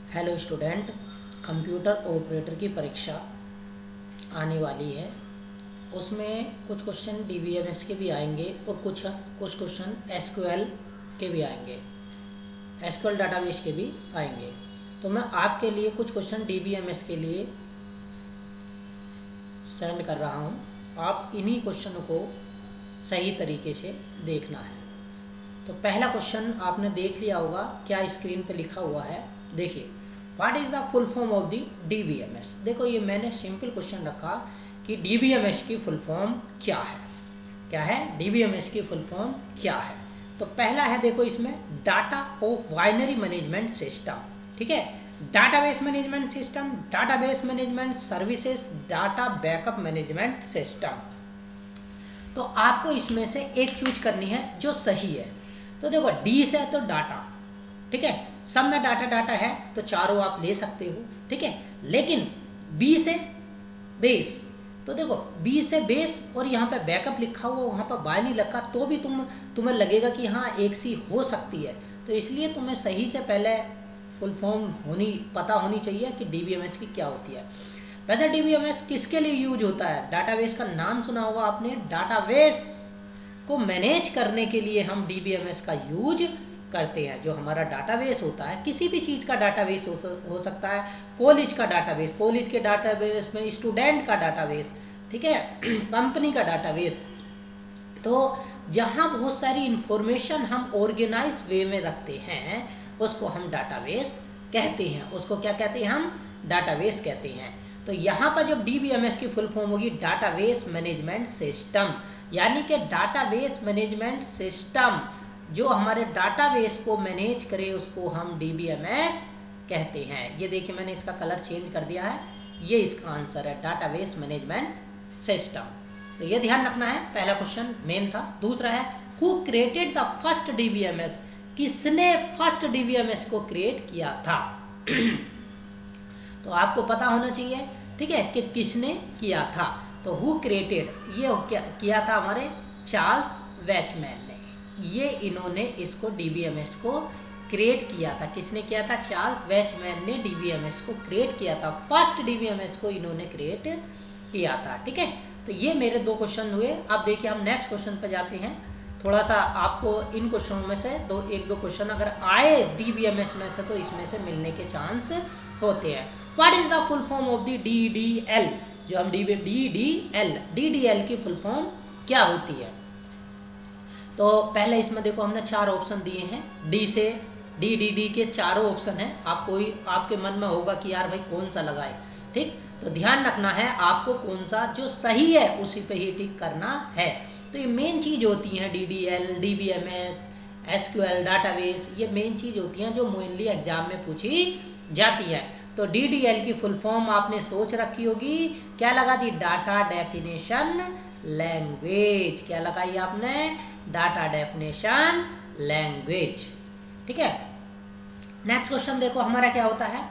Hello student, computer operator की परीक्षा आने वाली है। उसमें कुछ क्वेश्चन डीबीएमएस के भी आएंगे और कुछ क्वेश्चन एसक्यूएल के भी आएंगे, एसक्यूएल डाटाबेस के भी आएंगे। तो मैं आपके लिए कुछ क्वेश्चन डीबीएमएस के लिए सेंड कर रहा हूँ। आप इन्हीं क्वेश्चनों को सही तरीके से देखना है। तो पहला क्वेश्चन आपने देख लिया होगा, क्या स्क्रीन पे लिखा हुआ है, देखिए। What is the full form of the DBMS. देखो, ये मैंने सिंपल क्वेश्चन रखा कि डीबीएमएस की फुल फॉर्म क्या है। क्या है डीबीएमएस की फुल फॉर्म क्या है? तो पहला है, देखो इसमें, data of binary management system. ठीक है, database management system, database management services, data backup management system. तो आपको इसमें से एक चूज करनी है जो सही है। तो देखो, डी से तो डाटा, ठीक है, सब में डाटा डाटा है तो चारों आप ले सकते हो, ठीक है। लेकिन बी से बेस, तो देखो बी से बेस और यहाँ पे बैकअप लिखा हुआ, वहाँ पर बाय नहीं लिखा, तो भी तुम्हें लगेगा कि हाँ एक सी हो सकती है। तो इसलिए तुम्हें सही से पहले फुल फॉर्म पता होनी चाहिए कि डीबीएमएस की क्या होती है। वैसे डीबीएमएस किसके लिए यूज होता है? डाटाबेस का नाम सुना होगा आपने। डाटाबेस को मैनेज करने के लिए हम डीबीएमएस का यूज करते हैं। जो हमारा डाटाबेस होता है, किसी भी चीज़ का डाटाबेस हो सकता है। कॉलेज का डाटाबेस, कॉलेज के डाटाबेस में स्टूडेंट का डाटाबेस, ठीक है, कंपनी का डाटाबेस। तो जहाँ बहुत सारी इंफॉर्मेशन हम ऑर्गेनाइज वे में रखते हैं, उसको हम डाटाबेस कहते हैं। उसको क्या कहते हैं? हम डाटाबेस कहते हैं। तो यहाँ पर जब डीबीएमएस की फुल फॉर्म होगी डाटाबेस मैनेजमेंट सिस्टम, यानी कि डाटाबेस मैनेजमेंट सिस्टम जो हमारे डाटाबेस को मैनेज करे, उसको हम डीबीएमएस कहते हैं। ये देखिए, मैंने इसका कलर चेंज कर दिया है, ये इसका आंसर है, डाटाबेस मैनेजमेंट सिस्टम। तो ये ध्यान रखना है। पहला क्वेश्चन मेन था। दूसरा है, who created the first DBMS. किसने फर्स्ट डीबीएमएस को क्रिएट किया था? तो आपको पता होना चाहिए, ठीक है, कि किसने किया था। तो हु क्रिएटेड, ये क्या किया था? हमारे चार्ल्स वेचमैन ने। ये इन्होंने इसको डीबीएमएस को क्रिएट किया था। किसने किया था? चार्ल्स वेचमैन ने डीबीएमएस को क्रिएट किया था। फर्स्ट डीबीएमएस को इन्होंने क्रिएट किया था, ठीक है। तो ये मेरे दो क्वेश्चन हुए। अब देखिए, हम नेक्स्ट क्वेश्चन पर जाते हैं। थोड़ा सा आपको इन क्वेश्चनों में से एक दो क्वेश्चन अगर आए डीबीएमएस में से, तो इसमें से मिलने के चांस होते हैं। What is the full form of the DDL? जो हम डीडीएल की फुल फॉर्म क्या होती है? तो पहले इसमें देखो, हमने 4 ऑप्शन दिए हैं। डी से डी के चारों ऑप्शन हैं। आपके मन में होगा कि यार भाई कौन सा लगाए, ठीक। तो ध्यान रखना है आपको, कौन सा जो सही है उसी पे ही टिक करना है। तो ये मेन चीज होती है, डीडीएल, डीबीएमएस, एसक्यूएल, डाटाबेस, ये मेन चीज होती हैं जो मेनली एग्जाम में पूछी जाती है। तो डीडीएल की फुल फॉर्म आपने सोच रखी होगी, क्या लगा दी? Data definition language. क्या लगाई आपने? डाटा डेफिनेशन लैंग्वेज, ठीक है। नेक्स्ट क्वेश्चन देखो हमारा क्या होता है।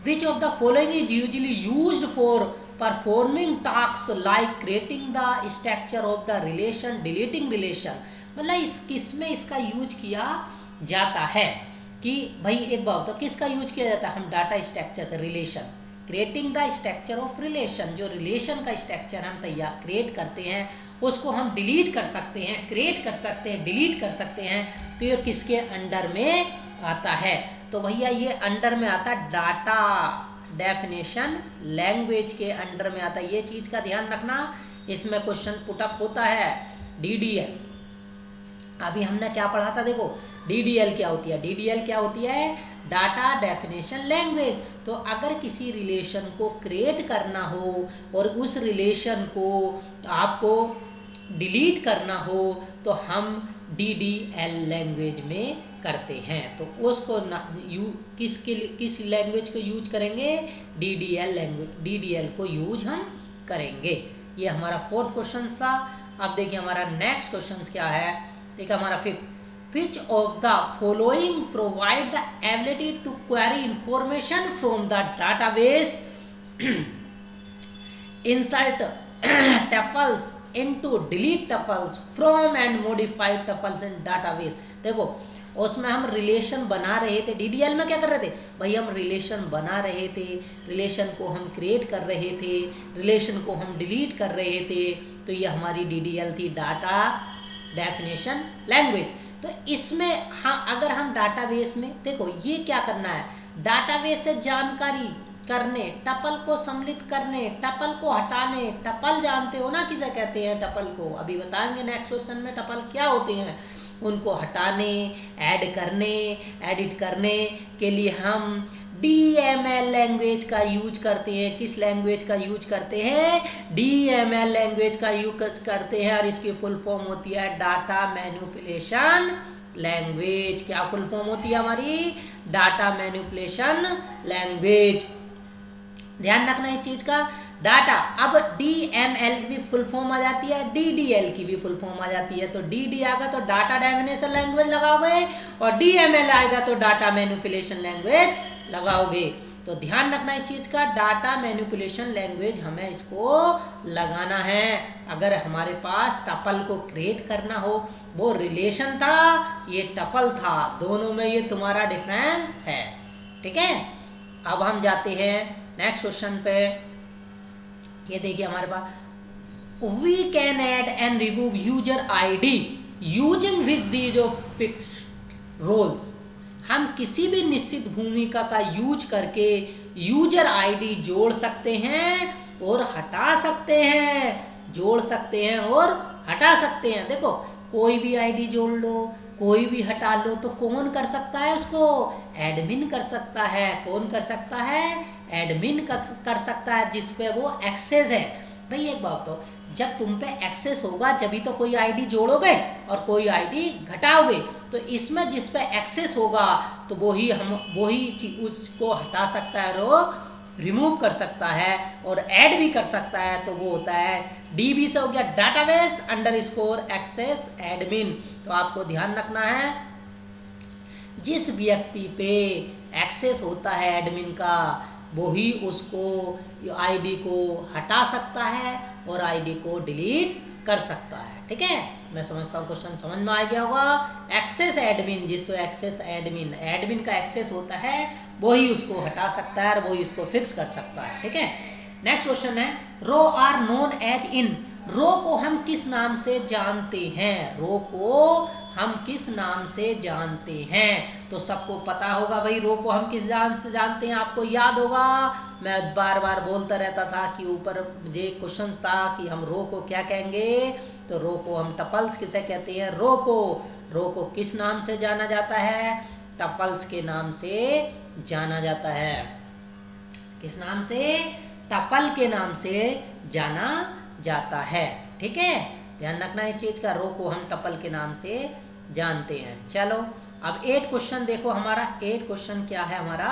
Which of the following is usually used for performing task like creating the structure of the relation, deleting relation. मतलब किसमें इसका यूज किया जाता है? कि भाई एक बात तो किसका यूज किया जाता है? हम डाटा स्ट्रक्चर का, relation, creating the structure of relation. जो रिलेशन का स्ट्रक्चर हम तैयार क्रिएट करते हैं, उसको हम डिलीट कर सकते हैं, क्रिएट कर सकते हैं, डिलीट कर सकते हैं। तो ये किसके अंडर में आता है? तो भैया ये अंडर में आता है डाटा डेफिनेशन लैंग्वेज के अंडर में आता है। ये चीज का ध्यान रखना। इसमें क्वेश्चन पुटअप होता है डीडीएल। अभी हमने क्या पढ़ा था? देखो डीडीएल क्या होती है? डीडीएल क्या होती है? Data definition language. तो अगर किसी रिलेशन को क्रिएट करना हो और उस रिलेशन को आपको डिलीट करना हो, तो हम डीडीएल लैंग्वेज में करते हैं। तो उसको किस लैंग्वेज को यूज करेंगे? डीडीएल लैंग्वेज, डीडीएल को यूज हम करेंगे। ये हमारा 4th क्वेश्चन था। अब देखिए हमारा नेक्स्ट क्वेश्चन क्या है। देखिए हमारा 5th, which of the following provide the ability to query information from the database, insert tuples into delete tuples from and modify tuples in database। देखो उसमें हम रिलेशन बना रहे थे। डीडीएल में क्या कर रहे थे भाई, हम रिलेशन बना रहे थे, रिलेशन को हम क्रिएट कर रहे थे, रिलेशन को हम डिलीट कर रहे थे। तो ये हमारी डीडीएल थी, डाटा डेफिनेशन लैंग्वेज। तो इसमें हाँ, अगर हम डाटाबेस में देखो ये क्या करना है, डाटाबेस से जानकारी करने, टपल को सम्मिलित करने, टपल को हटाने। टपल जानते हो ना किसे कहते हैं, टपल को अभी बताएंगे नेक्स्ट क्वेश्चन में टपल क्या होते हैं। उनको हटाने, ऐड करने, एडिट करने के लिए हम DML लैंग्वेज का यूज करते हैं। किस लैंग्वेज का यूज करते हैं, DML लैंग्वेज का यूज करते हैं। और इसकी फुल फॉर्म होती है डाटा मैनिपुलेशन लैंग्वेज। क्या फुल फॉर्म होती है हमारी, डाटा मैनिपुलेशन लैंग्वेज। ध्यान रखना इस चीज का, डाटा। अब DML की फुल फॉर्म आ जाती है, DDL की भी फुल फॉर्म आ जाती है। तो DD आएगा तो डाटा डेफिनेशन लैंग्वेज लगाओगे, और DML आएगा तो डाटा मैनिपुलेशन लैंग्वेज लगाओगे। तो ध्यान रखना इस चीज का, डाटा मैनिपुलेशन लैंग्वेज हमें इसको लगाना है। अगर हमारे पास टपल को क्रिएट करना हो, वो रिलेशन था, ये टपल था, दोनों में ये तुम्हारा डिफरेंस है। ठीक है, अब हम जाते हैं नेक्स्ट क्वेश्चन पे। ये देखिए हमारे पास, we can add and remove user ID using with these of fixed roles. हम किसी भी निश्चित भूमिका का यूज करके यूजर आईडी जोड़ सकते हैं और हटा सकते हैं, जोड़ सकते हैं और हटा सकते हैं। देखो कोई भी आईडी जोड़ लो, कोई भी हटा लो, तो कौन कर सकता है उसको, एडमिन कर सकता है। कौन कर सकता है, एडमिन कर सकता है, जिस पे वो एक्सेस है। भाई एक बात तो, जब तुम पे एक्सेस होगा जब भी तो कोई आईडी जोड़ोगे और कोई आईडी घटाओगे। तो इसमें जिस पे एक्सेस होगा तो वही उसको हटा सकता है और रिमूव कर सकता है और ऐड भी कर सकता है। तो वो होता है डीबी से हो गया डाटाबेस अंडरस्कोर एक्सेस एडमिन। तो आपको ध्यान रखना है, जिस व्यक्ति पे एक्सेस होता है एडमिन का, वही उसको आईडी को हटा सकता है और आईडी को डिलीट कर सकता है। ठीक है, मैं समझता हूँ क्वेश्चन समझ में आ गया होगा। एक्सेस एडमिन, जिसको एक्सेस एडमिन का एक्सेस होता है, वही उसको हटा सकता है और वही उसको फिक्स कर सकता है। ठीक है, नेक्स्ट क्वेश्चन है, रो आर नोन एज इन। रो को हम किस नाम से जानते हैं, रो को हम किस नाम से जानते हैं। तो सबको पता होगा भाई रो को हम किस नाम से जानते हैं, आपको याद होगा, मैं बार बार बोलता रहता था कि ऊपर ये क्वेश्चन था कि हम रो को क्या कहेंगे। तो रो को हम टपल्स किसे कहते हैं, रो को किस नाम से जाना जाता है, टपल्स के नाम से जाना जाता है। किस नाम से, टपल के नाम से जाना जाता है। ठीक है, ध्यान रखना इस चीज का, रो को हम टपल के नाम से जानते हैं। चलो अब 8 क्वेश्चन देखो हमारा। 8 क्वेश्चन क्या है हमारा,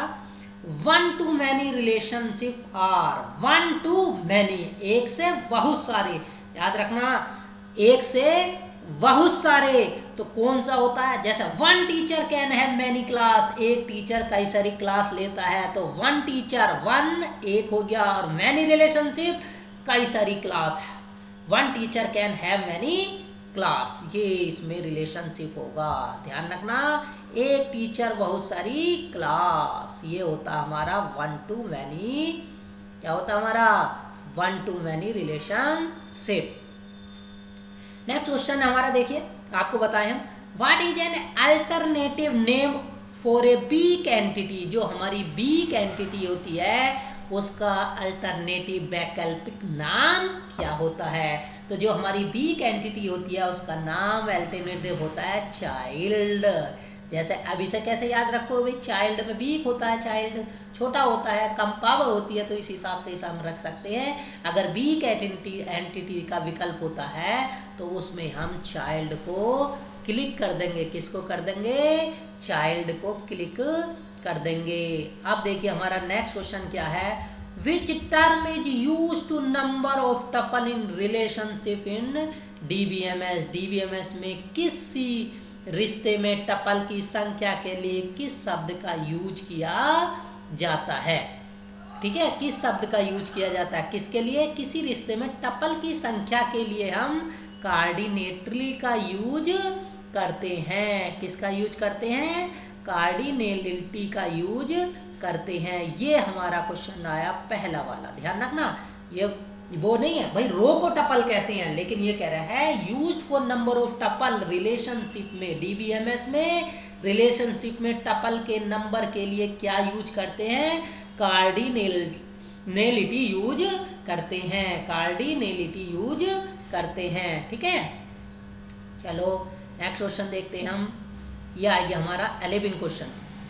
1 to many relationship are, 1 to many, एक से बहुत सारे। याद रखना, एक से बहुत सारे। तो कौन सा होता है, जैसे 1 teacher can have many class, एक टीचर कई सारी क्लास लेता है। तो 1 टीचर, 1 एक हो गया, और मैनी रिलेशनशिप कई सारी क्लास है। 1 teacher can have many class, ये इसमें रिलेशनशिप होगा। ध्यान रखना, एक टीचर बहुत सारी क्लास, ये होता हमारा 1 to many। क्या होता हमारा, 1 to many relationship. Next question हमारा देखिए, आपको बताएं हम, what is an alternative name for a weak entity. जो हमारी वीक एंटिटी होती है उसका अल्टरनेटिव वैकल्पिक नाम क्या होता है। तो जो हमारी वीक एंटिटी होती है उसका नाम अल्टरनेटिव होता है चाइल्ड। जैसे अब इसे कैसे याद रखो भाई, चाइल्ड में वीक होता है, चाइल्ड छोटा होता है, कम पावर होती है, तो इस हिसाब से इसे हम रख सकते हैं। अगर वीक एंटिटी का विकल्प होता है तो उसमें हम चाइल्ड को क्लिक कर देंगे। किसको कर देंगे, चाइल्ड को क्लिक कर देंगे। अब देखिए हमारा नेक्स्ट क्वेश्चन क्या है, which term is use to number of tuple in relationship in DBMS. DBMS में किसी रिश्ते में टपल की संख्या के लिए किस शब्द का यूज किया जाता है। ठीक है, किस शब्द का यूज किया जाता है, किसके लिए, किसी रिश्ते में टपल की संख्या के लिए हम कार्डिनेटली का यूज करते हैं। किसका यूज करते हैं? कार्डिनलिटी का यूज करते हैं। ये हमारा क्वेश्चन आया पहला वाला, ध्यान रखना। ये वो नहीं है भाई, रो को टपल कहते हैं, लेकिन ये कह रहा है used for number of tuple relationship में। डीबीएमएस में रिलेशनशिप में टपल के नंबर के लिए क्या यूज करते हैं? कार्डिनलिटी यूज करते हैं, कार्डिनलिटी यूज करते हैं। ठीक है, चलो नेक्स्ट क्वेश्चन देखते हैं हम। ये आ गया हमारा 11 question.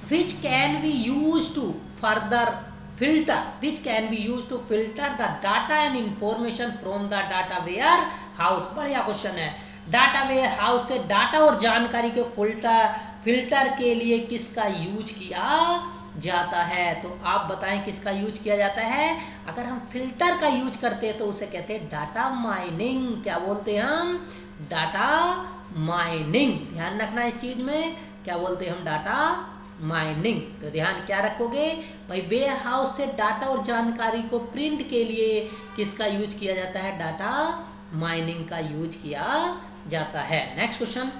Which can be use to further filter, which can be used to filter the data and information from the data warehouse। बढ़िया क्वेश्चन है। डाटा वेयर हाउस से डाटा और जानकारी के फिल्टर के लिए किसका यूज किया जाता है? तो आप बताएं किसका यूज किया जाता है? अगर हम फिल्टर का यूज करते हैं तो उसे कहते हैं डाटा माइनिंग। क्या बोलते हैं हम? Data mining. ध्यान रखना इस चीज में, क्या बोलते हैं हम? Data mining. तो ध्यान क्या रखोगे भाई? वेयर हाउस से डाटा और जानकारी को प्रिंट के लिए किसका यूज किया जाता है? डाटा माइनिंग का यूज किया जाता है। नेक्स्ट क्वेश्चन,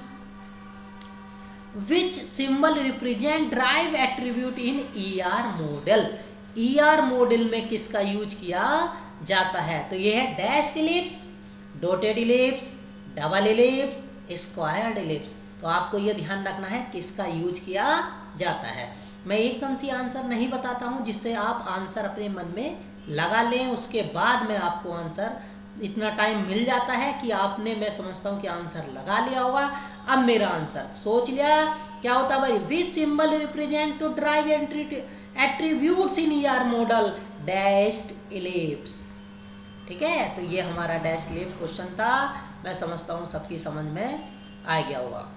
विच सिंबल रिप्रेजेंट ड्राइव एट्रीब्यूट इन ईआर मॉडल। ईआर मॉडल में किसका यूज किया जाता है? तो ये है dash ellipse, dotted ellipse, double ellipse, squared ellipse. तो आपको ये ध्यान रखना है किसका यूज किया जाता है। मैं एकदम से आंसर नहीं बताता हूं, जिससे आप आंसर अपने मन में लगा लें, उसके बाद में आपको आंसर, इतना टाइम मिल जाता है कि आपने, मैं समझता हूं कि आंसर लगा लिया होगा। अब मेरा आंसर सोच लिया क्या होता है भाई? Which symbol represent to drive attributes in ER model? Dashed ellipse. ठीक है, तो ये हमारा डैश इलिप्स क्वेश्चन था। मैं समझता हूं सबकी समझ में आ गया होगा।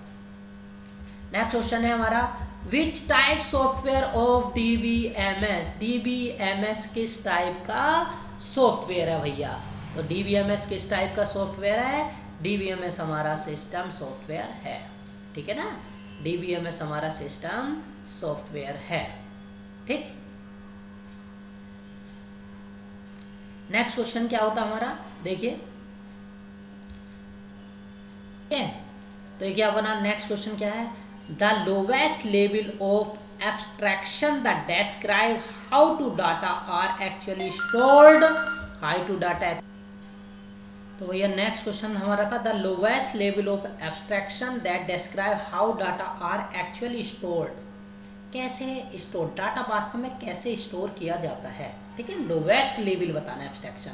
नेक्स्ट क्वेश्चन है हमारा, which type software of DBMS. DBMS किस टाइप का सॉफ्टवेयर है भैया? तो डीबीएमएस किस टाइप का सॉफ्टवेयर है? डीबीएमएस हमारा सिस्टम सॉफ्टवेयर है। ठीक है ना, डीबीएमएस हमारा सिस्टम सॉफ्टवेयर है। ठीक, नेक्स्ट क्वेश्चन क्या होता हमारा, देखिए। तो ये क्या बना? नेक्स्ट क्वेश्चन क्या है? The lowest level of abstraction that describe how to data are actually stored, how to data। तो भैया नेक्स्ट क्वेश्चन हमारा था the lowest level of abstraction that describe how data are actually stored। कैसे store, data वास्तव में कैसे store किया जाता है। ठीक है, लोवेस्ट लेवल बताना है एब्स्ट्रैक्शन।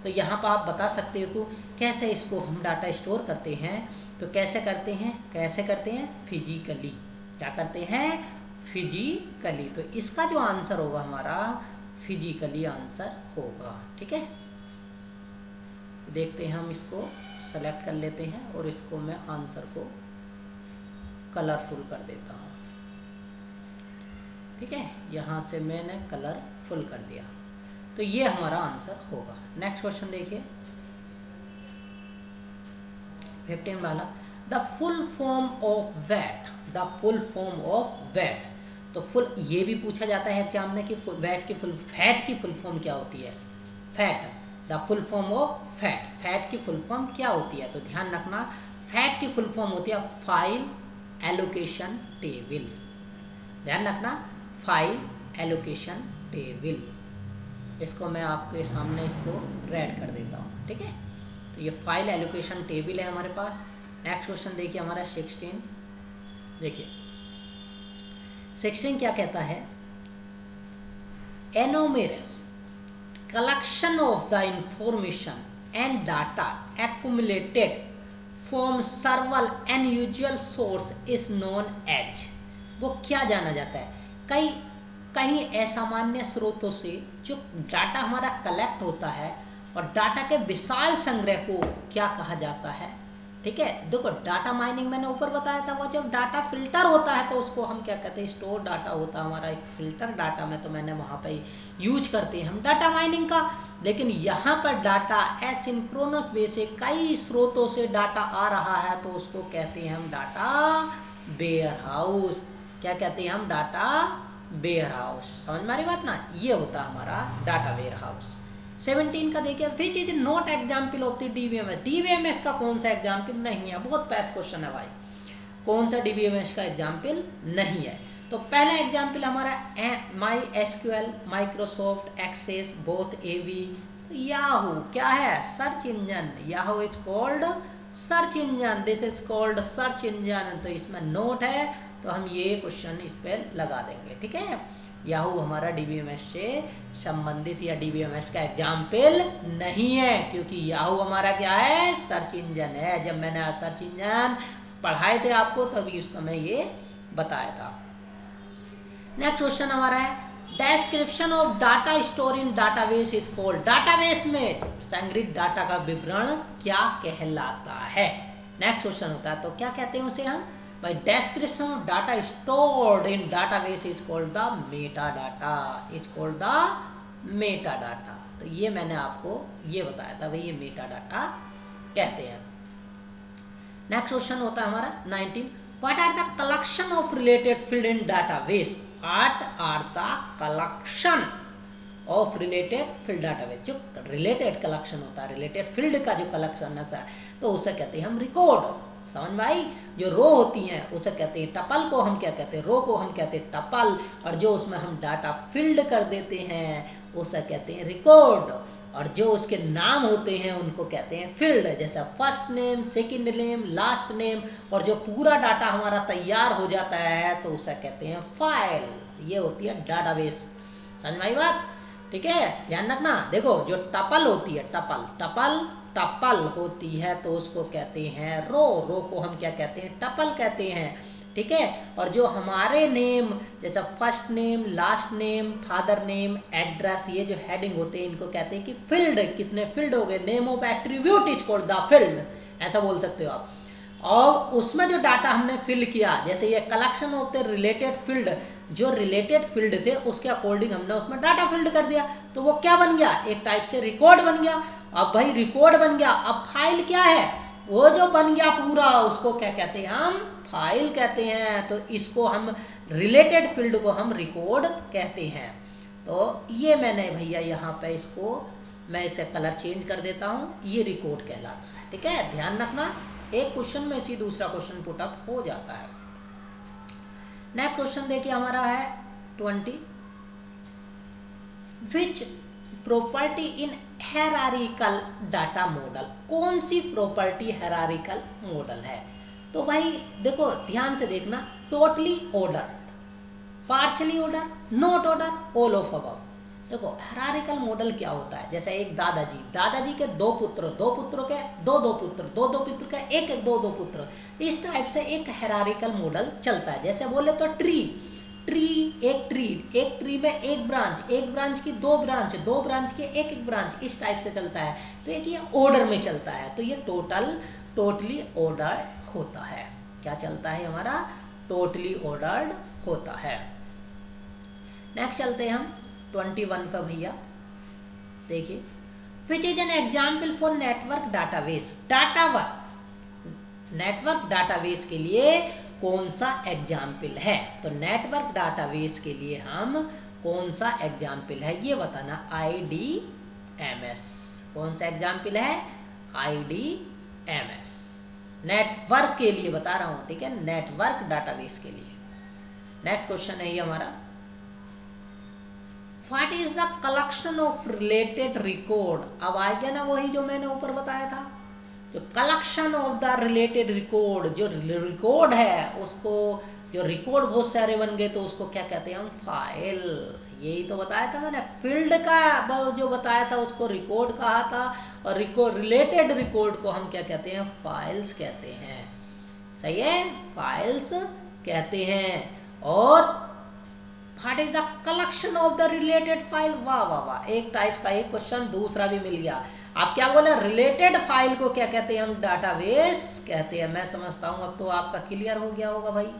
तो यहाँ पर आप बता सकते हो कि कैसे इसको हम डाटा स्टोर करते हैं। तो कैसे करते हैं? कैसे करते हैं? फिजिकली। क्या करते हैं? फिजिकली। तो इसका जो आंसर होगा हमारा फिजिकली आंसर होगा। ठीक है, देखते हैं, हम इसको सेलेक्ट कर लेते हैं और इसको मैं आंसर को कलरफुल कर देता हूँ। ठीक है, यहाँ से मैंने कलरफुल कर दिया, तो ये हमारा आंसर होगा। नेक्स्ट क्वेश्चन देखिए 15 वाला, the full form of VAT. The full form of VAT, तो फुल, ये भी पूछा जाता है एग्जाम में कि वैट की फुल, फैट की फुल फॉर्म क्या होती है? Fat, the full form of fat, fat की फुल फॉर्म क्या होती है? तो ध्यान रखना, फैट की फुल फॉर्म होती है फाइल एलोकेशन टेबल। ध्यान रखना, फाइल एलोकेशन टेबल। इसको मैं आपके सामने इसको रेड कर देता हूँ। ठीक है, तो ये फाइल एलोकेशन टेबल है हमारे पास। नेक्स्ट क्वेश्चन देखिए हमारा 16। देखिए 16 क्या कहता है? एनोमेरस collection of the information and data accumulated from several unusual source is known as। वो क्या जाना जाता है? कहीं असामान्य स्रोतों से जो डाटा हमारा कलेक्ट होता है, और डाटा के विशाल संग्रह को क्या कहा जाता है? ठीक है, देखो डाटा माइनिंग मैंने ऊपर बताया था, वो जब डाटा फिल्टर होता है तो उसको हम क्या कहते हैं? स्टोर डाटा होता है हमारा एक फिल्टर डाटा में, तो मैंने वहाँ पे यूज करते हैं हम डाटा माइनिंग का। लेकिन यहाँ पर डाटा एसिंक्रोनस वे से कई स्रोतों से डाटा आ रहा है, तो उसको कहते हैं हम डाटा वेयर हाउस। क्या कहते हैं हम? Data warehouse. समझ में आ रही बात ना? ये होता है हमारा डाटा वेयर हाउस। 17 का देखिए, which is not example of the DBMS. DBMS का कौन सा एग्जाम्पल नहीं है? बहुत बेस्ट क्वेश्चन है भाई। कौन सा डीबीएमएस का एग्जाम्पल नहीं है। तो पहला एग्जाम्पल हमारा MySQL, Microsoft Access, both एवी, याहू क्या है, search engine. Yahoo is called search engine, this is called search engine. तो इसमें नोट है, तो हम ये क्वेश्चन इस पर लगा देंगे, ठीक है। याहू हमारा डीबीएमएस से संबंधित या डीबीएमएस का एग्जाम्पल नहीं है, क्योंकि याहू हमारा क्या है, सर्च इंजन है। जब मैंने सर्च इंजन पढ़ाए थे आपको तभी उस समय ये बताया था। नेक्स्ट क्वेश्चन हमारा है description of data store in database is called. Database में संग्रहित डाटा का विवरण क्या कहलाता है। नेक्स्ट क्वेश्चन होता है, तो क्या कहते हैं उसे हम भाई, description of data stored in database is called the Meta data, is called the Meta data. तो ये मैंने आपको ये बताया था भाई, ये मेटा डाटा कहते हैं। नेक्स्ट क्वेश्चन होता है हमारा 19, what are the collection of related field in database. What are the collection of related field database. जो रिलेटेड कलेक्शन होता है, रिलेटेड फील्ड का जो कलेक्शन होता है, तो उसे कहते हैं हम रिकॉर्ड। समझ भाई, जो रो होती हैं उसे कहते हैं टपल, को हम क्या कहते हैं, रो को हम कहते हैं टपल, और जो उसमें हम डाटा फील्ड कर देते हैं उसे कहते हैं रिकॉर्ड, और जो उसके नाम होते हैं उनको कहते हैं फील्ड। जैसे first name, second name, last name, और जो पूरा डाटा हमारा तैयार हो जाता है तो उसे कहते हैं फाइल। ये होती है डाटाबेस। समझ में आई बात, ठीक है, ध्यान रखना। देखो जो टपल होती है, टपल होती है तो उसको कहते हैं रो, रो को हम क्या कहते हैं, टपल कहते हैं, ठीक है। और जो हमारे नेम जैसा first name, last name, father name, address, ये जो हेडिंग होते हैं इनको कहते हैं कि फील्ड। कितने फील्ड हो गए, name of attribute is called the field, ऐसा बोल सकते हो आप। और उसमें जो डाटा हमने फिल किया, जैसे ये collection of the related field, जो रिलेटेड फील्ड थे उसके अकॉर्डिंग हमने उसमें डाटा फिल्ड कर दिया, तो वो क्या बन गया, एक टाइप से रिकॉर्ड बन गया। अब भाई रिकॉर्ड बन गया, अब फाइल क्या है, वो जो बन गया पूरा उसको क्या कहते हैं, हम फाइल कहते हैं। तो इसको हम रिलेटेड फील्ड को हम रिकॉर्ड कहते हैं। तो ये मैंने भैया यहाँ पे इसको मैं इसे कलर चेंज कर देता हूँ, ये रिकॉर्ड कहलाता है, ठीक है। ध्यान रखना, एक क्वेश्चन में इसी दूसरा क्वेश्चन पुटअप हो जाता है। नेक्स्ट क्वेश्चन देखिए हमारा है 20, which property in hierarchical data model. कौन सी प्रॉपर्टी हायरार्किकल मॉडल है। तो भाई देखो ध्यान से देखना, totally order, partially order, not order, all of above. देखो हायरार्किकल मॉडल क्या होता है, जैसे एक दादाजी के दो पुत्रों के दो पुत्र के एक पुत्र, इस टाइप से एक हायरार्किकल मॉडल चलता है। जैसे बोले तो एक ट्री में एक ब्रांच की दो ब्रांच के एक ब्रांच, इस टाइप से चलता है। तो एक ये ऑर्डर में चलता है, तो ये टोटली ऑर्डर होता है। क्या चलता है हमारा, टोटली ऑर्डर्ड होता है। नेक्स्ट चलते हैं हम 21 पर भैया, देखिए which is an example for network database. Network database के लिए कौन सा एग्जाम्पल है। तो नेटवर्क डाटाबेस के लिए हम कौन सा एग्जाम्पल है ये बताना, IDMS। कौन सा एग्जाम्पल है, IDMS। नेटवर्क के लिए बता रहा हूं, ठीक है, नेटवर्क डाटाबेस के लिए। नेक्स्ट क्वेश्चन है ये हमारा, what is the collection of related record. अब आ गया ना वही जो मैंने ऊपर बताया था, जो collection of the related record, जो रिकॉर्ड है उसको, जो रिकॉर्ड बहुत सारे बन गए तो उसको क्या कहते हैं हम, फाइल। यही तो बताया था मैंने, फील्ड का जो बताया था उसको रिकॉर्ड कहा था, और रिलेटेड रिकॉर्ड को हम क्या कहते हैं, फाइल्स कहते हैं। सही है, फाइल्स कहते हैं। और what is the collection of the related file. वाह वाह वाह, एक टाइप का एक क्वेश्चन दूसरा भी मिल गया। आप क्या बोले, रिलेटेड फाइल को क्या कहते हैं हम, डाटाबेस कहते हैं। मैं समझता हूं अब तो आपका क्लियर हो गया होगा भाई।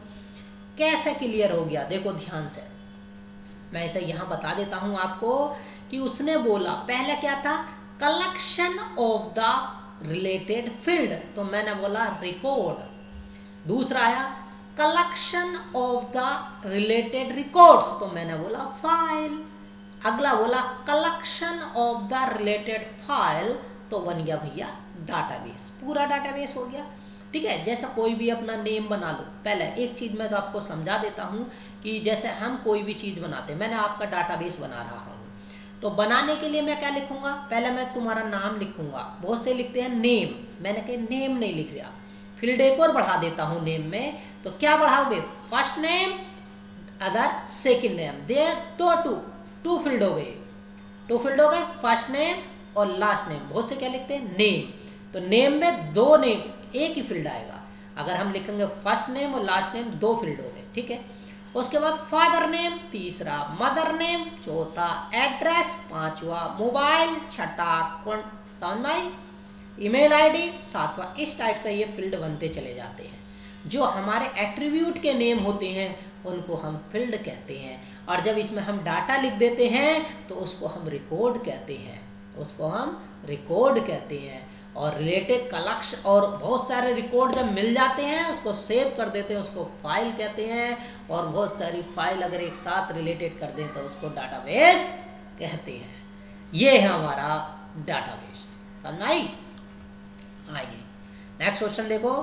कैसे क्लियर हो गया, देखो ध्यान से, मैं इसे यहां बता देता हूं आपको कि उसने बोला पहले क्या था, collection of the related field, तो मैंने बोला रिकॉर्ड। दूसरा आया collection of the related records, तो मैंने बोला फाइल। अगला बोला collection of the related file, तो बन गया भैया डाटाबेस, पूरा डाटाबेस हो गया। ठीक है। जैसा कोई भी अपना नेम बना लो। पहले एक चीज मैं तो आपको समझा देता हूँ कि जैसे हम कोई भी चीज बनाते हैं, मैंने आपका डाटाबेस बना रहा हूँ, तो बनाने के लिए मैं क्या लिखूंगा, पहले मैं तुम्हारा नाम लिखूंगा। बहुत से लिखते हैं नेम, मैंने कहा नेम नहीं लिख रहा, फील्ड एक और बढ़ा देता हूँ नेम में। तो क्या बढ़ाओगे, first name other second name, there two field हो गए, फर्स्ट नेम और लास्ट नेम। बहुत से क्या लिखते हैं नेम, तो नेम में दो नेम, एक ही फील्ड आएगा। अगर हम लिखेंगे फर्स्ट नेम और लास्ट नेम, दो फील्ड हो गए, ठीक है। उसके बाद फादर नेम तीसरा, मदर नेम चौथा, एड्रेस पांचवा, मोबाइल छठा, समझ में आई, ईमेल आईडी सातवां। इस टाइप से ये फील्ड बनते चले जाते हैं। जो हमारे एट्रीब्यूट के नेम होते हैं उनको हम फील्ड कहते हैं, और जब इसमें हम डाटा लिख देते हैं तो उसको हम रिकॉर्ड कहते हैं, और रिलेटेड कलेक्शन और बहुत सारे रिकॉर्ड जब मिल जाते हैं उसको सेव कर देते हैं, उसको फाइल कहते हैं। और बहुत सारी फाइल अगर एक साथ रिलेटेड कर दें तो उसको डाटाबेस कहते हैं। ये है हमारा डाटाबेस, समझ आई। आइए नेक्स्ट क्वेश्चन देखो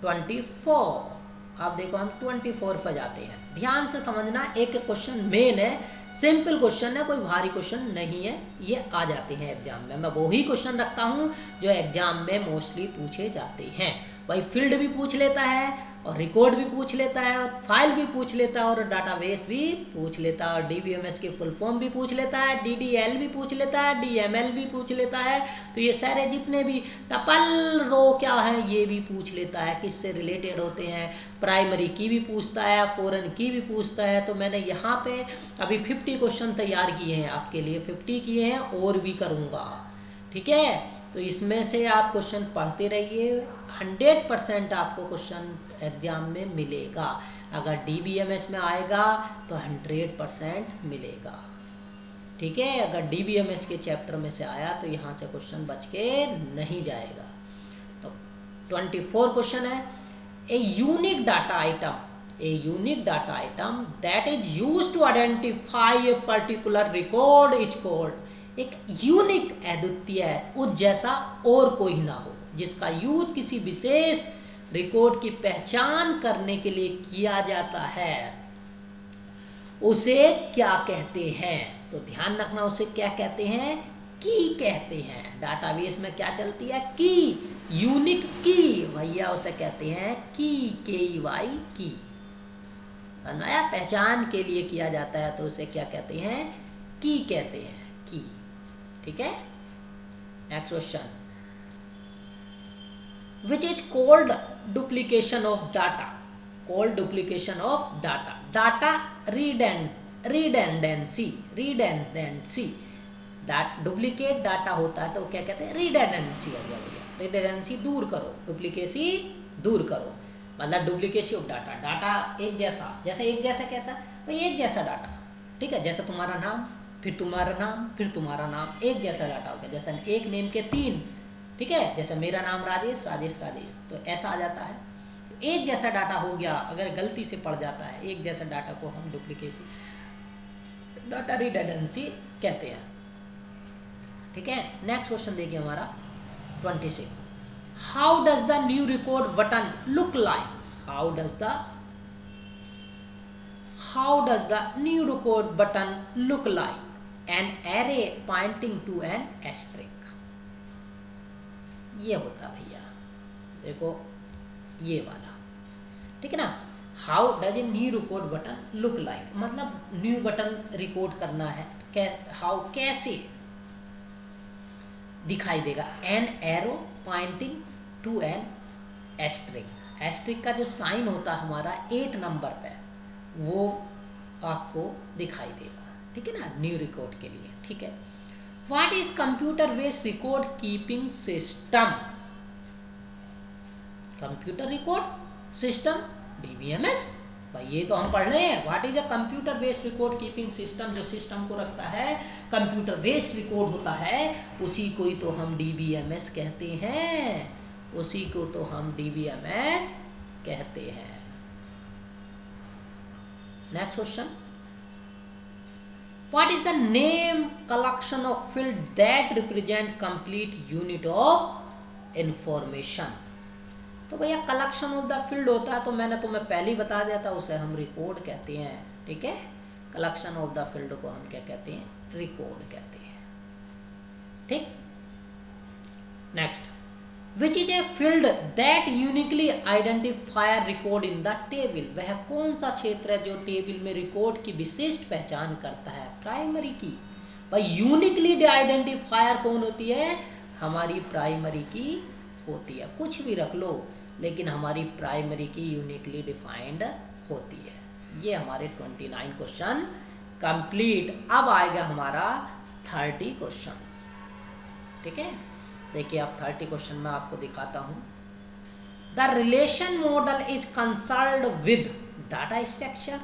24। अब देखो हम 24 पर जाते हैं। ध्यान से समझना, एक क्वेश्चन मेन है, सिंपल क्वेश्चन है, कोई भारी क्वेश्चन नहीं है, ये आ जाते हैं एग्जाम में। मैं वही क्वेश्चन रखता हूँ जो एग्जाम में मोस्टली पूछे जाते हैं। भाई फील्ड भी पूछ लेता है, और रिकॉर्ड भी पूछ लेता है, और फाइल भी पूछ लेता है, और डाटाबेस भी पूछ लेता है, और डीबीएमएस की फुल फॉर्म भी पूछ लेता है, डीडीएल भी पूछ लेता है, डीएमएल भी पूछ लेता है। तो ये सारे जितने भी टपल रो क्या है ये भी पूछ लेता है, किससे रिलेटेड होते हैं। प्राइमरी की भी पूछता है, फॉरेन की भी पूछता है। तो मैंने यहाँ पे अभी 50 क्वेश्चन तैयार किए हैं आपके लिए, 50 किए हैं और भी करूँगा, ठीक है। तो इसमें से आप क्वेश्चन पढ़ते रहिए, 100% आपको क्वेश्चन एग्जाम में मिलेगा। अगर डीबीएमएस में आएगा तो 100% मिलेगा, ठीक है। अगर डीबीएमएस के चैप्टर में से आया तो यहाँ से क्वेश्चन बच के नहीं जाएगा। तो 24 क्वेश्चन है, a unique data item that is used to identify a particular record is called. एक यूनिक, अद्वितीय, उस जैसा और कोई ना हो, जिसका यूज किसी विशेष रिकॉर्ड की पहचान करने के लिए किया जाता है, उसे क्या कहते हैं। तो ध्यान रखना, उसे क्या कहते हैं, की कहते हैं। डाटाबेस में क्या चलती है, की, यूनिक की, भैया उसे कहते हैं की, KEY की। नया पहचान के लिए किया जाता है तो उसे क्या कहते हैं, की कहते हैं, की, ठीक है। Next question, which is called duplication of data, data redundancy, duplicate data होता है तो क्या कहते हैं, रिडंडेंसी हो गया भैया, रिडंडेंसी दूर करो, डुप्लीकेसी दूर करो, मतलब डुप्लीकेसी ऑफ डाटा एक जैसा, जैसे एक जैसा कैसा भाई, एक जैसा डाटा, ठीक है। जैसे तुम्हारा नाम, फिर तुम्हारा नाम, फिर तुम्हारा नाम, एक जैसा डाटा हो गया। जैसे एक नेम के 3, ठीक है, जैसे मेरा नाम राजेश, तो ऐसा आ जाता है। एक जैसा डाटा हो गया, अगर गलती से पड़ जाता है एक जैसा डाटा को हम डुप्लीकेसी, डाटा रिडंडेंसी कहते हैं, ठीक है। नेक्स्ट क्वेश्चन देखिए हमारा 26, how does the new record button look like, how does the new record button look like, an arrow pointing to an asterisk. ये होता भैया, देखो ये वाला, ठीक है ना। How does a new record button look like, मतलब न्यू बटन रिकॉर्ड करना है, हाउ कैसे दिखाई देगा, an arrow pointing to an asterisk, asterisk का जो साइन होता है हमारा 8 नंबर पे, वो आपको दिखाई देगा, ठीक है ना, न्यू रिकॉर्ड के लिए, ठीक है। What is computer based record keeping system? Computer record system, DBMS, भाई ये तो हम पढ़ रहे हैं। What is a computer based record keeping system, जो सिस्टम को रखता है, कंप्यूटर बेस्ड रिकॉर्ड होता है, उसी को ही तो हम DBMS कहते हैं, उसी को तो हम DBMS कहते हैं। Next question, what is the name collection of field that represent complete unit of information? तो भैया कलेक्शन ऑफ द फील्ड होता है, तो मैंने तुम्हें पहले ही बता दिया था, उसे हम रिकॉर्ड कहते हैं। ठीक है, कलेक्शन ऑफ द फील्ड को हम क्या कहते हैं, रिकॉर्ड कहते हैं। ठीक, next, which is a field that uniquely identifier record in the table, वह कौन सा क्षेत्र है जो टेबल में रिकॉर्ड की विशिष्ट पहचान करता है, प्राइमरी की। भाई यूनिकली आइडेंटिफायर कौन होती है, हमारी प्राइमरी की होती है, कुछ भी रख लो लेकिन हमारी प्राइमरी की यूनिकली डिफाइंड होती है। ये हमारे 29 क्वेश्चन कंप्लीट। अब आएगा हमारा 30 क्वेश्चंस। ठीक है, देखिए अब 30 क्वेश्चन में आपको दिखाता हूं। The relation model is concerned with data structure,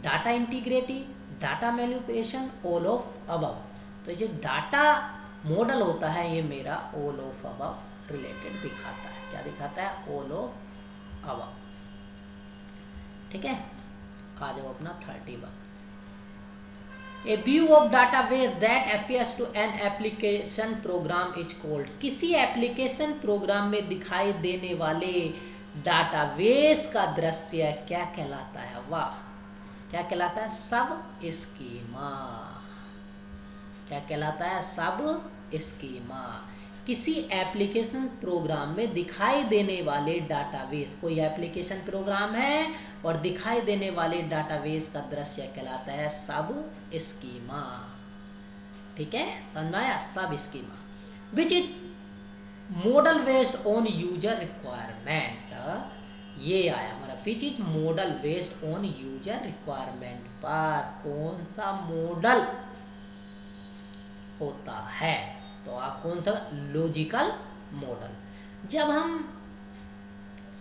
data integrity, data manipulation, all of above. तो ये डाटा मॉडल होता है, ये मेरा ऑल ऑफ अबव रिलेटेड दिखाता है। क्या दिखाता है, ऑल ऑफ अबव। ठीक है, आ जाओ अपना 31। A view of database that appears to an application program is called, किसी एप्लीकेशन प्रोग्राम में दिखाई देने वाले डाटाबेस का दृश्य क्या कहलाता है, वाह, क्या कहलाता है, सब स्कीमा। क्या कहलाता है, सब स्कीमा। किसी एप्लीकेशन प्रोग्राम में दिखाई देने वाले डाटाबेस, कोई एप्लीकेशन प्रोग्राम है और दिखाई देने वाले डाटाबेस का दृश्य कहलाता है सब स्कीमा। ठीक है, समझ में आया, सब schema. Which is model based on user requirement, ये आया हमारा, which is model based on user requirement पर कौन सा मॉडल होता है, तो आप कौन सा, लॉजिकल मॉडल। जब हम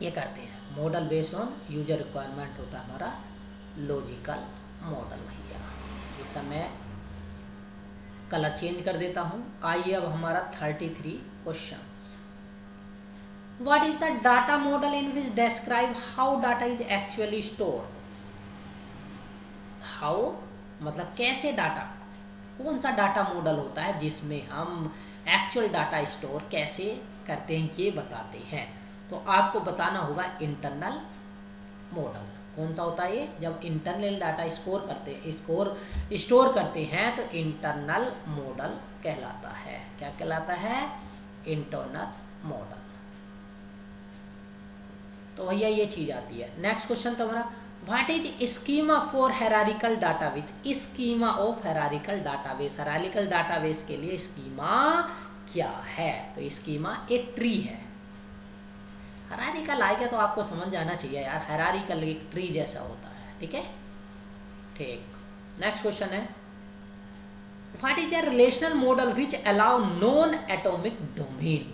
ये करते हैं model based on user requirement होता है हमारा लॉजिकल मॉडल। भैया इस समय कलर चेंज कर देता हूं। आइए अब हमारा 33 questions. What is the data model in which describe how data is actually store, how मतलब कैसे डाटा, कौन सा डाटा मॉडल होता है जिसमें हम एक्चुअल डाटा स्टोर कैसे करते हैं, ये बताते हैं। तो आपको बताना होगा इंटरनल मॉडल। कौन सा होता है ये, जब इंटरनल डाटा स्टोर करते हैं तो इंटरनल मॉडल कहलाता है। क्या कहलाता है, इंटरनल मॉडल। तो भैया ये चीज आती है। नेक्स्ट क्वेश्चन तो हमारा, what is schema for hierarchical database, schema of hierarchical database, hierarchical database के लिए स्कीमा क्या है, तो स्कीमा एक ट्री है। हायरार्किकल आएगा तो आपको समझ जाना चाहिए यार, हायरार्किकल एक ट्री जैसा होता है। ठीक है, ठीक। नेक्स्ट क्वेश्चन है, what is a relational model which allow non atomic domain.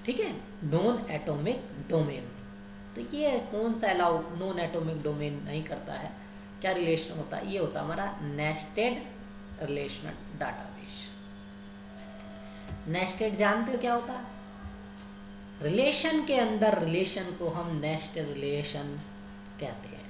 ठीक है, नॉन एटॉमिक डोमेन, तो ये कौन सा अलाउ नॉन एटॉमिक डोमेन नहीं करता है, क्या रिलेशन होता है, ये होता है हमारा नेस्टेड रिलेशनल डाटाबेस। नेस्टेड जानते हो क्या होता है, रिलेशन के अंदर रिलेशन को हम नेस्टेड रिलेशन कहते हैं।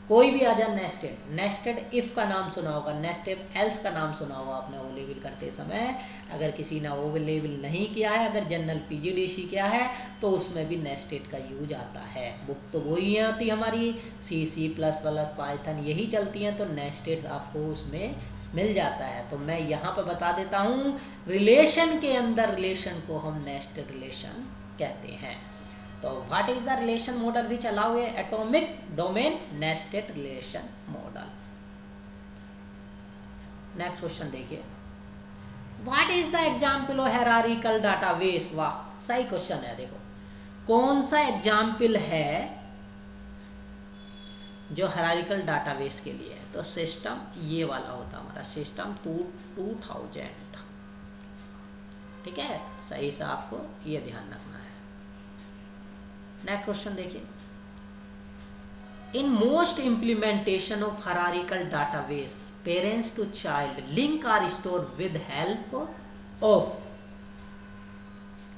कोई भी आ जाए नेस्टेड, नेस्टेड इफ का नाम सुना होगा, नेस्टेड एल्स का नाम सुना होगा आपने ओ लेवल करते समय। अगर किसी ने ओ लेवल नहीं किया है, अगर जनरल पीजीडीसी किया है तो उसमें भी नेस्टेड का यूज आता है। बुक तो वही होती हमारी, सी प्लस प्लस पाइथन यही चलती हैं, तो नेस्टेड आपको उसमें मिल जाता है। तो मैं यहाँ पर बता देता हूँ, रिलेशन के अंदर रिलेशन को हम नेस्टेड रिलेशन कहते हैं। तो what is the relation model which allow a atomic domain, nested relation model. Next question देखिए, what is the example of hierarchical database, वाह सही क्वेश्चन है। देखो कौन सा एग्जाम्पल है जो हायरार्किकल डाटाबेस के लिए है, तो सिस्टम ये वाला होता हमारा, सिस्टम 2000। ठीक है, सही से आपको ये ध्यान रखना है। नेक्स्ट क्वेश्चन देखिए, in most implementation of hierarchical database parents to child link are store with help of,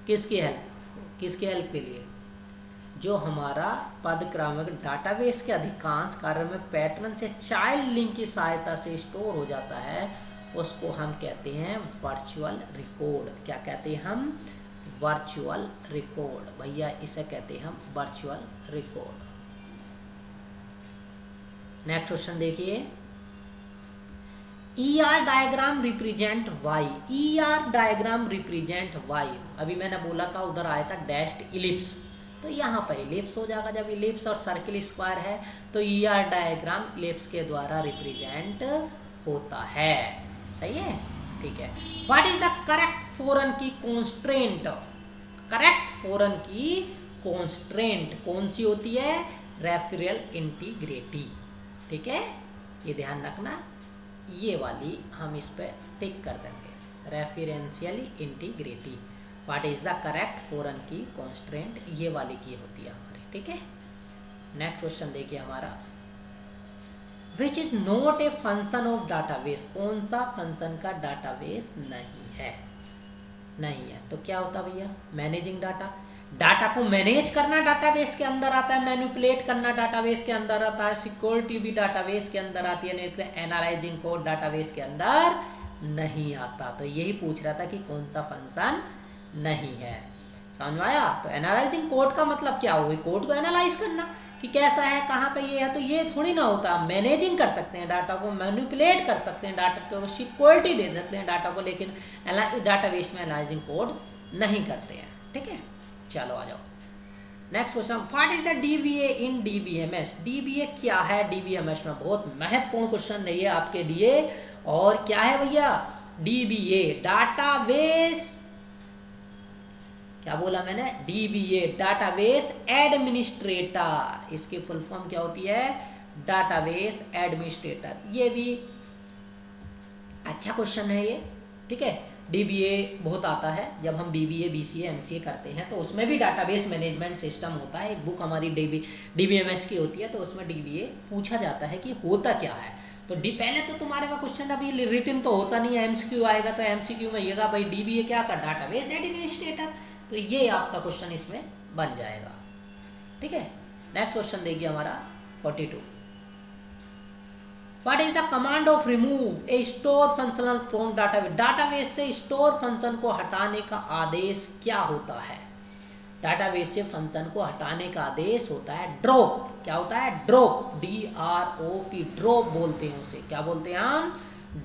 किसकी हेल्प के लिए, जो हमारा पदक्रमिक डाटाबेस के अधिकांश कार्य में पैटर्न से चाइल्ड लिंक की सहायता से स्टोर हो जाता है, उसको हम कहते हैं वर्चुअल रिकॉर्ड। क्या कहते हैं हम, वर्चुअल रिकॉर्ड, भैया इसे कहते हैं हम वर्चुअल रिकॉर्ड। नेक्स्ट क्वेश्चन देखिए, ER diagram represent why. ER diagram represent why, अभी मैंने बोला था उधर आया था डैश्ड इलिप्स, तो यहाँ पर इलिप्स हो जाएगा। जब इलिप्स और सर्किल स्क्वायर है तो ER डायग्राम इलिप्स के द्वारा रिप्रेजेंट होता है। सही है, ठीक है। व्हाट इज द करेक्ट फोरन की कॉन्स्ट्रेंट? करेक्ट फोरन की कॉन्स्ट्रेंट कौन सी होती है? Referential integrity. ठीक है, ये ध्यान रखना, ये वाली हम इस पे टिक कर देंगे, referential integrity. What is the correct फोरन की कॉन्स्ट्रेंट, ये वाली की होती है हमारी। ठीक है, नेक्स्ट क्वेश्चन देखिए हमारा, which is not a function of database. कौन सा फंक्शन का डाटाबेस नहीं है? नहीं है तो क्या होता भैया? Managing data. डाटा को मैनेज करना डाटाबेस के अंदर आता है, मैनिपुलेट करना डाटाबेस के अंदर आता है, सिक्योरिटी भी डाटाबेस के अंदर आती है, एनालाइजिंग कोड डाटाबेस के अंदर नहीं आता। तो यही पूछ रहा था कि कौन सा फंक्शन नहीं है। समझ में आया? तो एनालाइजिंग कोड का मतलब क्या हुआ? कोड को एनालाइज करना कि कैसा है, कहाँ पे ये है, तो ये थोड़ी ना होता। मैनेजिंग कर सकते हैं डाटा को, मैनिपुलेट कर सकते हैं डाटा को, सिक्योरिटी दे सकते हैं डाटा को, लेकिन डाटाबेस में एनालाइजिंग कोड नहीं करते हैं। ठीक है, चलो आ जाओ next question, what is the dBA in DBMS. DBA क्या है डीबीएमएस में? बहुत महत्वपूर्ण क्वेश्चन है ये आपके लिए। और क्या है भैया डीबीए? डाटाबेस, क्या बोला मैंने? DBA database administrator. इसकी फुल फॉर्म क्या होती है? Database administrator. ये भी अच्छा क्वेश्चन है ये। ठीक है, डीबीए बहुत आता है जब हम बीबीए बीसीए एमसीए करते हैं, तो उसमें भी डाटाबेस मैनेजमेंट सिस्टम होता है। एक बुक हमारी डीबीएमएस की होती है, तो उसमें डीबीए पूछा जाता है कि होता क्या है। तो पहले तो तुम्हारे पास क्वेश्चन अभी रिटन तो होता नहीं है, एमसीक्यू आएगा, तो एमसीक्यू में येगा भाई डीबीए क्या का? Database administrator. तो ये आपका क्वेश्चन इसमें बन जाएगा। ठीक है, नेक्स्ट क्वेश्चन देखिए हमारा 42, what is the command of remove A store functional from database. Database से स्टोर फंक्शन को हटाने का आदेश क्या होता है? डाटाबेस से फंक्शन को हटाने का आदेश होता है ड्रॉप। क्या होता है? ड्रॉप, DROP, ड्रॉप बोलते हैं उसे। क्या बोलते हैं हम?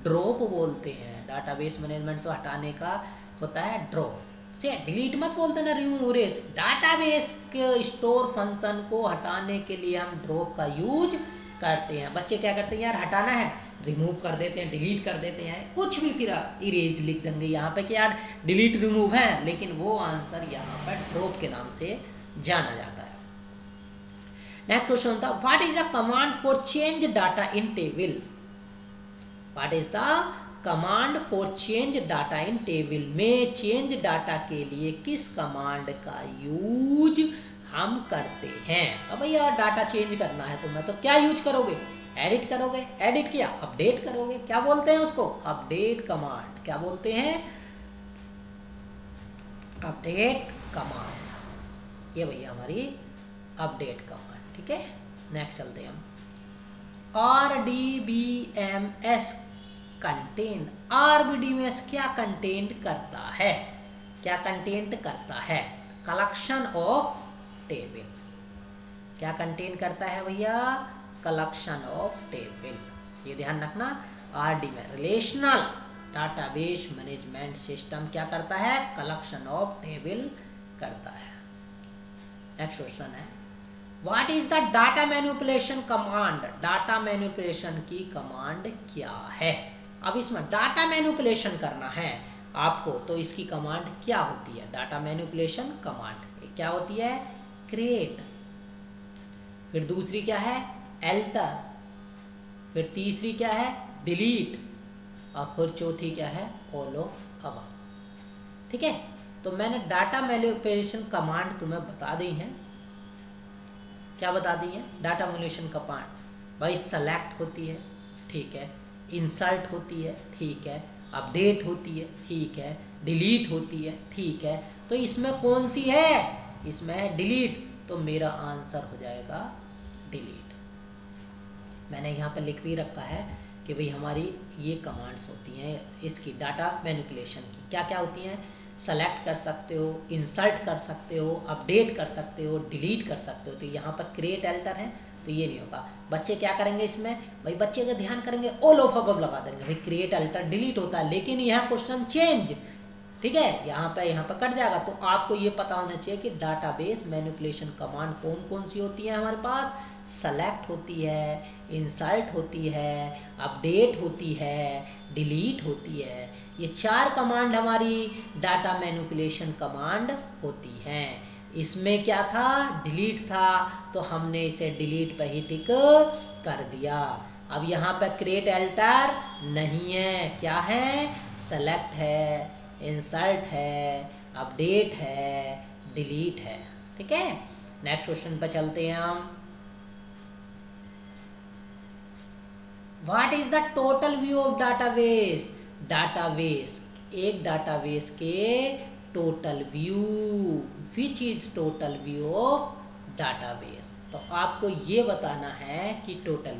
ड्रॉप बोलते हैं। डाटाबेस मैनेजमेंट को हटाने का होता है ड्रॉप। से डिलीट मत बोलते ना, रिमूव रेस। डाटाबेस के स्टोर फंक्शन को हटाने के लिए हम ड्रॉप का यूज करते हैं। बच्चे क्या करते हैं यार, हटाना है रिमूव कर देते हैं, डिलीट कर देते हैं, कुछ भी, फिर इरेज लिख देंगे यहाँ पे कि यार डिलीट रिमूव है, लेकिन वो आंसर यहाँ पर ड्रॉप के नाम से जाना जाता है। नेक्स्ट क्वेश्चन होता है, what is the command for change data in table. What is the command for change data in table. में चेंज डाटा के लिए किस कमांड का यूज हम करते हैं? अब भैया डाटा चेंज करना है तो मैं तो क्या यूज करोगे? एडिट करोगे। एडिट किया, अपडेट करोगे। क्या बोलते हैं उसको? Update command. क्या बोलते हैं? Update command. ये भैया हमारी अपडेट कमांड। ठीक है, नेक्स्ट चलते हैं हम। RDBMS contain. RDBMS क्या कंटेंट करता है? क्या कंटेंट करता है? Collection of table. क्या कंटेन करता है भैया? Collection of table. ये ध्यान रखना, RD में रिलेशनल डाटाबेस मैनेजमेंट सिस्टम क्या करता है? कलेक्शन ऑफ टेबल करता है। नेक्स्ट क्वेश्चन है, what is the data manipulation command. Data manipulation की कमांड क्या है? अब इसमें डाटा मैनिपुलेशन करना है आपको, तो इसकी कमांड क्या होती है? डाटा मैनिपुलेशन कमांड क्या होती है? क्रिएट, फिर दूसरी क्या है? एल्टर, फिर तीसरी क्या है? डिलीट, और फिर चौथी क्या है? All of above. ठीक है, तो मैंने डाटा मैनिपुलेशन कमांड तुम्हें बता दी है। क्या बता दी है? डाटा मैनिपुलेशन कमांड भाई सेलेक्ट होती है, ठीक है, इंसर्ट होती है, ठीक है, अपडेट होती है, ठीक है, डिलीट होती है, ठीक है। तो इसमें कौन सी है? इसमें है डिलीट, तो मेरा आंसर हो जाएगा डिलीट। मैंने यहाँ पे लिख भी रखा है कि भाई हमारी ये कमांड्स होती हैं इसकी डाटा मैनिपुलेशन की। क्या क्या होती हैं? सेलेक्ट कर सकते हो, इंसर्ट कर सकते हो, अपडेट कर सकते हो, डिलीट कर सकते हो। तो यहाँ पर क्रिएट अल्टर है तो ये नहीं होगा। बच्चे क्या करेंगे इसमें भाई, बच्चे अगर ध्यान करेंगे ऑल ऑफ अबव लगा देंगे भाई, क्रिएट अल्टर डिलीट होता है, लेकिन यह क्वेश्चन चेंज, ठीक है, यहाँ पे कट जाएगा। तो आपको ये पता होना चाहिए कि डाटाबेस मैनिपुलेशन कमांड कौन कौन सी होती है हमारे पास। सेलेक्ट होती है, इंसर्ट होती है, अपडेट होती है, डिलीट होती है। ये 4 कमांड हमारी डाटा मैनिपुलेशन कमांड होती हैं। इसमें क्या था, डिलीट था, तो हमने इसे डिलीट पे ही टिक कर दिया। अब यहाँ पे क्रिएट अल्टर नहीं है, क्या है, सेलेक्ट है, इंसर्ट है, अपडेट है, डिलीट है, ठीक है। नेक्स्ट क्वेश्चन पर चलते हैं हम। What is the total view of database. Database, एक डाटाबेस के total view, which is total view of database. तो आपको ये बताना है कि टोटल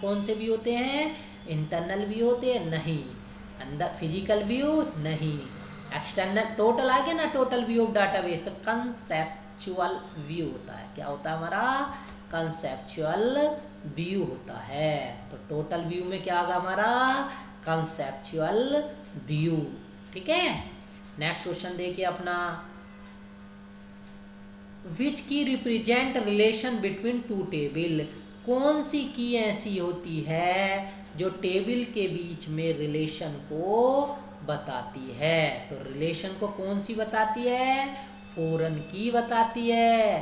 कौन से व्यू होते हैं, इंटरनल व्यू होते हैं, नहीं, अंदर फिजिकल व्यू नहीं, एक्सटर्नल। टोटल आ गया ना, टोटल व्यू ऑफ डाटाबेस, तो कंसेप्चुअल व्यू होता है। क्या होता है हमारा, कंसेप्चुअल व्यू होता है। तो टोटल व्यू में क्या होगा हमारा, कंसेप्चुअल व्यू, ठीक है। नेक्स्ट क्वेश्चन देखिए अपना, विच की represent relation between two table. कौन सी की ऐसी होती है जो टेबल के बीच में रिलेशन को बताती है। तो रिलेशन को कौन सी बताती है, फॉरेन की बताती है,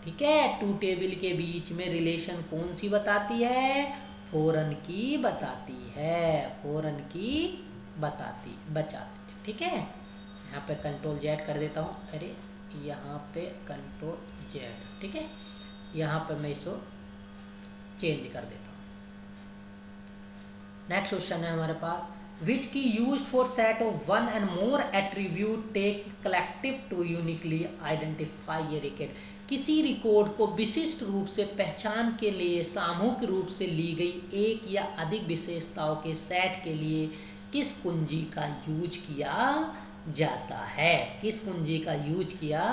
ठीक है। टू टेबल के बीच में रिलेशन कौन सी बताती है, फॉरेन की बताती है, फॉरेन की बचाती है, ठीक है। यहाँ पे कंट्रोल जेड कर देता हूँ, अरे यहाँ पे कंट्रोल जेड, ठीक है। यहाँ पे मैं इसको चेंज कर देता हूँ। नेक्स्ट क्वेश्चन है हमारे पास, which key use for set of 1 and more attribute take collective to uniquely identify a record. किसी रिकॉर्ड को विशिष्ट रूप से पहचान के लिए सामूहिक रूप से ली गई एक या अधिक विशेषताओं के सेट के लिए किस कुंजी का यूज किया जाता है, किस कुंजी का यूज किया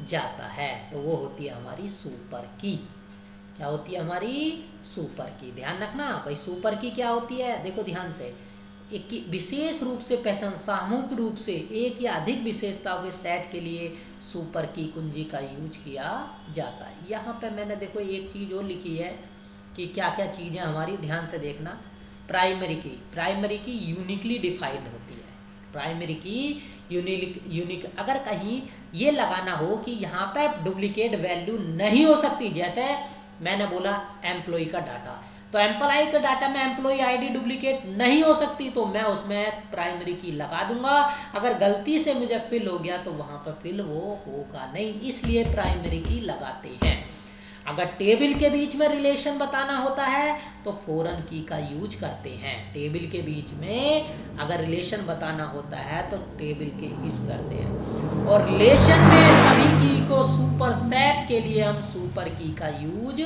जाता है। तो वो होती है हमारी सुपर की। क्या होती है हमारी, सुपर की। ध्यान रखना भाई, सुपर की क्या होती है, देखो ध्यान से, एक विशेष रूप से पहचान, सामूहिक रूप से एक या अधिक विशेषताओं के सेट के लिए सुपर की कुंजी का यूज किया जाता है। यहाँ पे मैंने देखो एक चीज और लिखी है कि क्या क्या चीजें हमारी, ध्यान से देखना। प्राइमरी की यूनिकली डिफाइंड होती है, प्राइमरी की यूनिक। अगर कहीं ये लगाना हो कि यहाँ पे डुप्लीकेट वैल्यू नहीं हो सकती, जैसे मैंने बोला एम्प्लॉय का डाटा, तो एम्प्लॉय के डाटा में एम्प्लॉय आईडी डुप्लीकेट नहीं हो सकती, तो मैं उसमें प्राइमरी की लगा दूंगा। अगर गलती से मुझे फिल हो गया तो वहां पर फिल वो होगा नहीं, इसलिए प्राइमरी की लगाते हैं। अगर टेबल के बीच में रिलेशन बताना होता है तो फॉरेन की का यूज करते हैं। टेबल के बीच में अगर रिलेशन बताना होता है तो टेबल के यूज करते हैं। और रिलेशन में सभी की को सुपर सेट के लिए हम सुपर की का यूज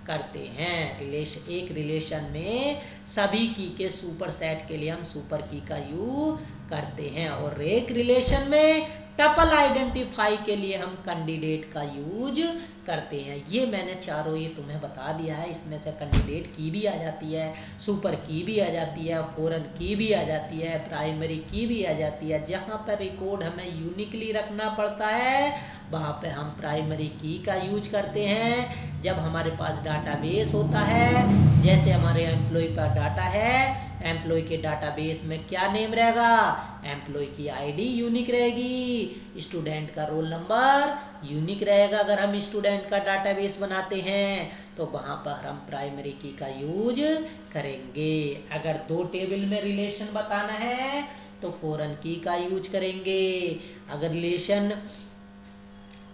करते हैं। एक रिलेशन में सभी की के सुपर सेट के लिए हम सुपर की का यूज करते हैं। और एक रिलेशन में टपल आइडेंटिफाई के लिए हम कैंडिडेट का यूज करते हैं। ये मैंने चारों ये तुम्हें बता दिया है। इसमें से कैंडिडेट की भी आ जाती है, सुपर की भी आ जाती है, फॉरेन की भी आ जाती है, प्राइमरी की भी आ जाती है। जहाँ पर रिकॉर्ड हमें यूनिकली रखना पड़ता है वहाँ पे हम प्राइमरी की का यूज करते हैं। जब हमारे पास डाटाबेस होता है, जैसे हमारे एम्प्लॉय का डाटा है, एम्प्लॉय के डाटाबेस में क्या नेम रहेगा, एम्प्लॉय की आईडी यूनिक रहेगी, स्टूडेंट का रोल नंबर यूनिक रहेगा। अगर हम स्टूडेंट का डाटाबेस बनाते हैं तो वहाँ पर हम प्राइमरी की का यूज करेंगे। अगर 2 टेबल में रिलेशन बताना है तो फॉरेन की का यूज करेंगे। अगर रिलेशन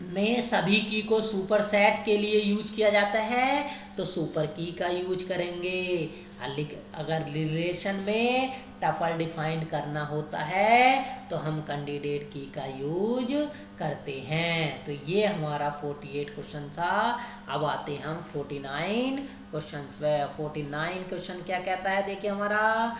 में सभी की को सुपर सेट के लिए यूज किया जाता है तो सुपर की का यूज करेंगे। अगर रिलेशन में टपल डिफाइंड करना होता है तो हम कैंडिडेट की का यूज करते हैं। तो ये हमारा 48 क्वेश्चन था। अब आते हैं हम 49 क्वेश्चन पे। 49 क्वेश्चन क्या कहता है, देखिए हमारा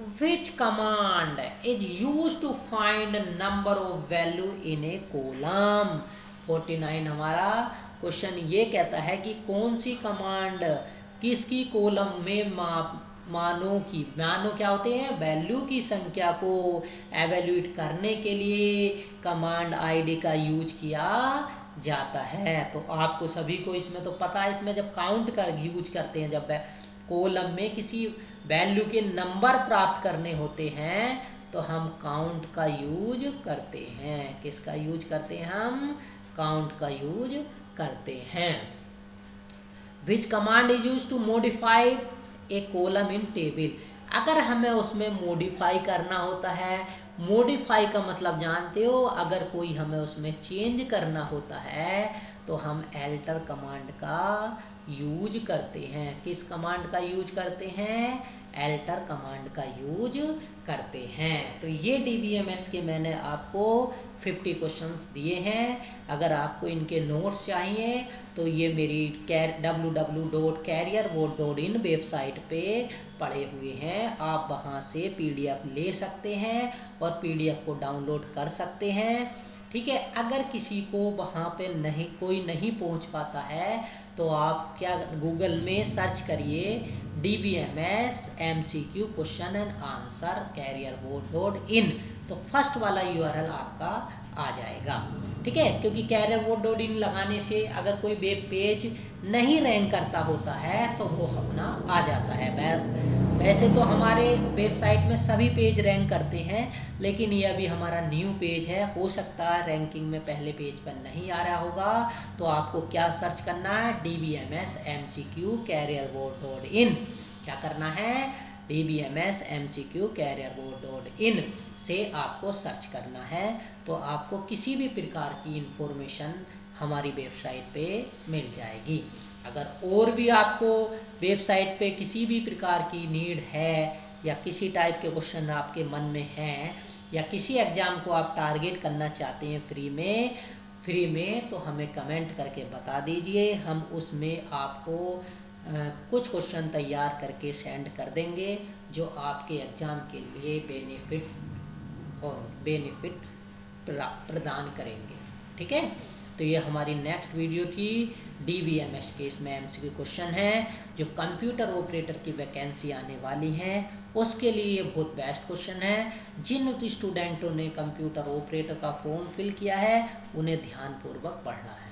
Which command is used to find number of value in a column? 49 हमारा क्वेश्चन ये कहता है कि कौन सी कमांड किसकी कॉलम में मानों क्या होते हैं, वैल्यू की संख्या को एवेल्यूएट करने के लिए कमांड आईडी का यूज किया जाता है। तो आपको सभी को इसमें तो पता है, इसमें जब काउंट कर यूज करते हैं, जब कॉलम में किसी वैल्यू के नंबर प्राप्त करने होते हैं तो हम काउंट का यूज करते हैं। किसका यूज करते हैं? हम काउंट का यूज करते हैं। Which command is use to modify a column in table? अगर हमें उसमें मॉडिफाई करना होता है, मॉडिफाई का मतलब जानते हो, अगर कोई हमें उसमें चेंज करना होता है तो हम एल्टर कमांड का यूज करते हैं। किस कमांड का यूज करते हैं? एल्टर कमांड का यूज करते हैं। तो ये DBMS के मैंने आपको 50 क्वेश्चंस दिए हैं। अगर आपको इनके नोट्स चाहिए तो ये मेरी www.careerboard.in वेबसाइट पे पड़े हुए हैं, आप वहाँ से PDF ले सकते हैं और PDF को डाउनलोड कर सकते हैं। ठीक है, अगर किसी को वहाँ पे कोई नहीं पहुँच पाता है तो आप क्या गूगल में सर्च करिए DBMS MCQ question and answer careerboard.in, तो फर्स्ट वाला URL आपका आ जाएगा। ठीक है, क्योंकि careerboard.in लगाने से अगर कोई वेब पेज नहीं रैंक करता होता है तो वो अपना आ जाता है। वैसे तो हमारे वेबसाइट में सभी पेज रैंक करते हैं, लेकिन ये अभी हमारा न्यू पेज है, हो सकता है रैंकिंग में पहले पेज पर नहीं आ रहा होगा। तो आपको क्या सर्च करना है? DBMS MCQ careerboard.in। क्या करना है? DBMS MCQ careerboard.in से आपको सर्च करना है, तो आपको किसी भी प्रकार की इंफॉर्मेशन हमारी वेबसाइट पे मिल जाएगी। अगर और भी आपको वेबसाइट पे किसी भी प्रकार की नीड है या किसी टाइप के क्वेश्चन आपके मन में हैं या किसी एग्ज़ाम को आप टारगेट करना चाहते हैं फ्री में तो हमें कमेंट करके बता दीजिए। हम उसमें आपको कुछ क्वेश्चन तैयार करके सेंड कर देंगे जो आपके एग्ज़ाम के लिए बेनिफिट प्रदान करेंगे। ठीक है, तो ये हमारी नेक्स्ट वीडियो थी DBMS के। इसमें MCQ क्वेश्चन है जो कंप्यूटर ऑपरेटर की वैकेंसी आने वाली है उसके लिए ये बहुत बेस्ट क्वेश्चन है। जिन स्टूडेंटों ने कंप्यूटर ऑपरेटर का फॉर्म फिल किया है उन्हें ध्यानपूर्वक पढ़ना है,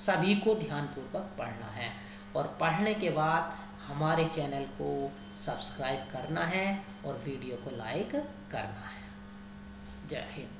सभी को ध्यानपूर्वक पढ़ना है, और पढ़ने के बाद हमारे चैनल को सब्सक्राइब करना है और वीडियो को लाइक करना है। जय हिंद।